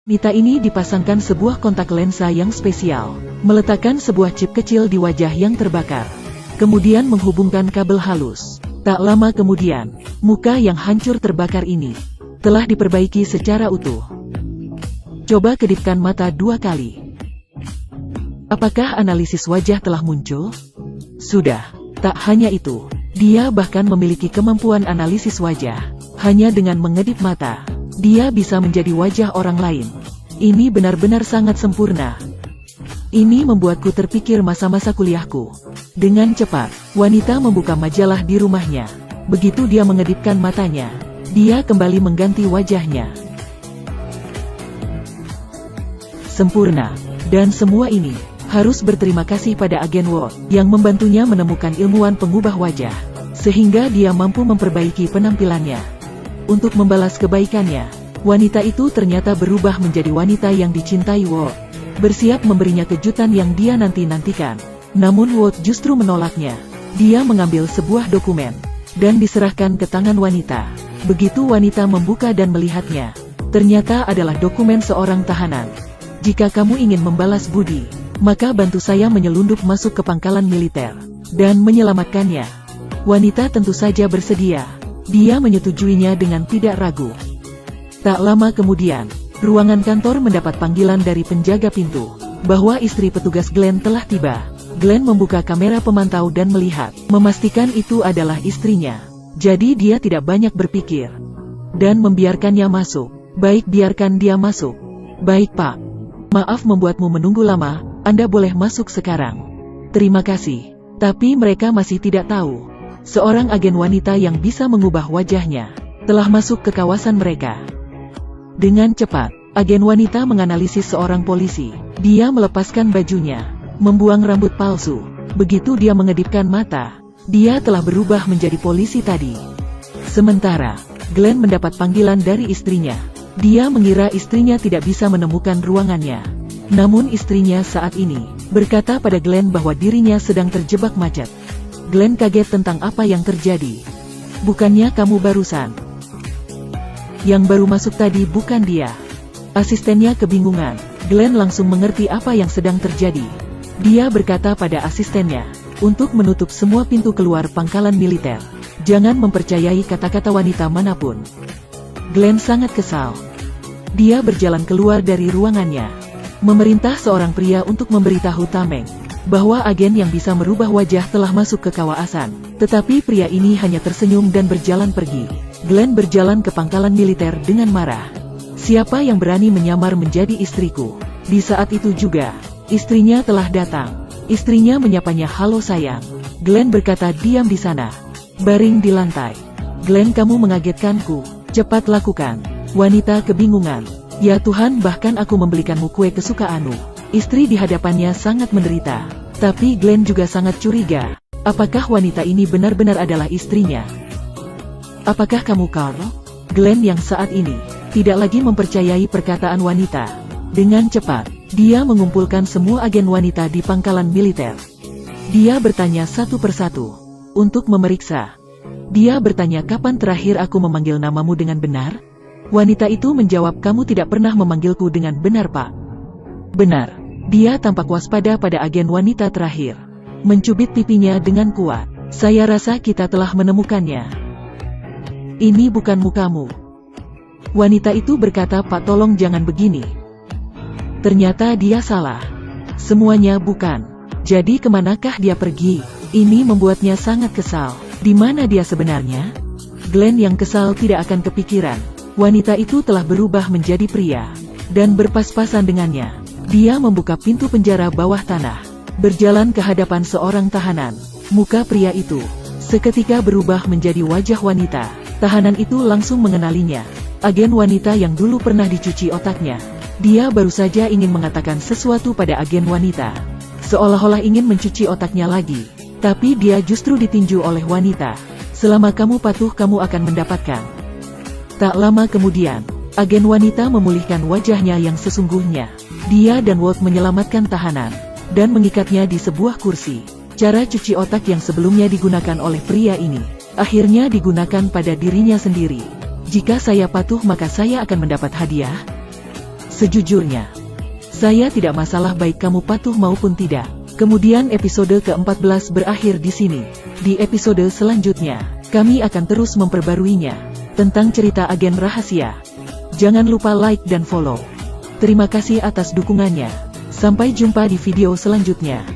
Wanita ini dipasangkan sebuah kontak lensa yang spesial, meletakkan sebuah chip kecil di wajah yang terbakar, kemudian menghubungkan kabel halus. Tak lama kemudian, muka yang hancur terbakar ini telah diperbaiki secara utuh. Coba kedipkan mata 2 kali. Apakah analisis wajah telah muncul? Sudah. Tak hanya itu, dia bahkan memiliki kemampuan analisis wajah. Hanya dengan mengedip mata, dia bisa menjadi wajah orang lain. Ini benar-benar sangat sempurna. Ini membuatku terpikir masa-masa kuliahku. Dengan cepat, wanita membuka majalah di rumahnya. Begitu dia mengedipkan matanya, dia kembali mengganti wajahnya. Sempurna. Dan semua ini harus berterima kasih pada agen Ward yang membantunya menemukan ilmuwan pengubah wajah, sehingga dia mampu memperbaiki penampilannya. Untuk membalas kebaikannya, wanita itu ternyata berubah menjadi wanita yang dicintai Ward, bersiap memberinya kejutan yang dia nanti-nantikan. Namun Ward justru menolaknya. Dia mengambil sebuah dokumen dan diserahkan ke tangan wanita. Begitu wanita membuka dan melihatnya, ternyata adalah dokumen seorang tahanan. Jika kamu ingin membalas budi, maka bantu saya menyelundup masuk ke pangkalan militer dan menyelamatkannya. Wanita tentu saja bersedia. Dia menyetujuinya dengan tidak ragu. Tak lama kemudian, ruangan kantor mendapat panggilan dari penjaga pintu bahwa istri petugas Glenn telah tiba. Glenn membuka kamera pemantau dan melihat, memastikan itu adalah istrinya. Jadi dia tidak banyak berpikir dan membiarkannya masuk. Baik, biarkan dia masuk. Baik, Pak. Maaf membuatmu menunggu lama, Anda boleh masuk sekarang. Terima kasih. Tapi mereka masih tidak tahu. Seorang agen wanita yang bisa mengubah wajahnya telah masuk ke kawasan mereka. Dengan cepat, agen wanita menganalisis seorang polisi. Dia melepaskan bajunya, membuang rambut palsu. Begitu dia mengedipkan mata, dia telah berubah menjadi polisi tadi. Sementara, Glenn mendapat panggilan dari istrinya. Dia mengira istrinya tidak bisa menemukan ruangannya. Namun istrinya saat ini berkata pada Glenn bahwa dirinya sedang terjebak macet. Glenn kaget tentang apa yang terjadi. Bukannya kamu barusan? Yang baru masuk tadi bukan dia. Asistennya kebingungan. Glenn langsung mengerti apa yang sedang terjadi. Dia berkata pada asistennya untuk menutup semua pintu keluar pangkalan militer. Jangan mempercayai kata-kata wanita manapun. Glenn sangat kesal. Dia berjalan keluar dari ruangannya, memerintah seorang pria untuk memberitahu Tameng bahwa agen yang bisa merubah wajah telah masuk ke kawasan. Tetapi pria ini hanya tersenyum dan berjalan pergi. Glenn berjalan ke pangkalan militer dengan marah. Siapa yang berani menyamar menjadi istriku? Di saat itu juga, istrinya telah datang. Istrinya menyapanya, "Halo sayang." Glenn berkata, "Diam di sana. Baring di lantai." "Glenn, kamu mengagetkanku. Cepat lakukan." Wanita kebingungan. "Ya Tuhan, bahkan aku membelikanmu kue kesukaanmu." Istri di hadapannya sangat menderita. Tapi Glenn juga sangat curiga. Apakah wanita ini benar-benar adalah istrinya? "Apakah kamu Carl?" Glenn yang saat ini tidak lagi mempercayai perkataan wanita. Dengan cepat, dia mengumpulkan semua agen wanita di pangkalan militer. Dia bertanya satu persatu untuk memeriksa. Dia bertanya, "Kapan terakhir aku memanggil namamu dengan benar?" Wanita itu menjawab, "Kamu tidak pernah memanggilku dengan benar, Pak." "Benar." Dia tampak waspada pada agen wanita terakhir. Mencubit pipinya dengan kuat. "Saya rasa kita telah menemukannya. Ini bukan mukamu." Wanita itu berkata, "Pak, tolong jangan begini." Ternyata dia salah. Semuanya bukan. Jadi kemanakah dia pergi? Ini membuatnya sangat kesal. Di mana dia sebenarnya? Glenn yang kesal tidak akan kepikiran. Wanita itu telah berubah menjadi pria dan berpas-pasan dengannya. Dia membuka pintu penjara bawah tanah, berjalan ke hadapan seorang tahanan. Muka pria itu seketika berubah menjadi wajah wanita. Tahanan itu langsung mengenalinya. Agen wanita yang dulu pernah dicuci otaknya. Dia baru saja ingin mengatakan sesuatu pada agen wanita, seolah-olah ingin mencuci otaknya lagi. Tapi dia justru ditinju oleh wanita. "Selama kamu patuh, kamu akan mendapatkan." Tak lama kemudian, agen wanita memulihkan wajahnya yang sesungguhnya. Dia dan Walt menyelamatkan tahanan dan mengikatnya di sebuah kursi. Cara cuci otak yang sebelumnya digunakan oleh pria ini akhirnya digunakan pada dirinya sendiri. "Jika saya patuh, maka saya akan mendapat hadiah." Sejujurnya, saya tidak masalah baik kamu patuh maupun tidak. Kemudian episode ke-14 berakhir di sini. Di episode selanjutnya, kami akan terus memperbaruinya tentang cerita agen rahasia. Jangan lupa like dan follow. Terima kasih atas dukungannya. Sampai jumpa di video selanjutnya.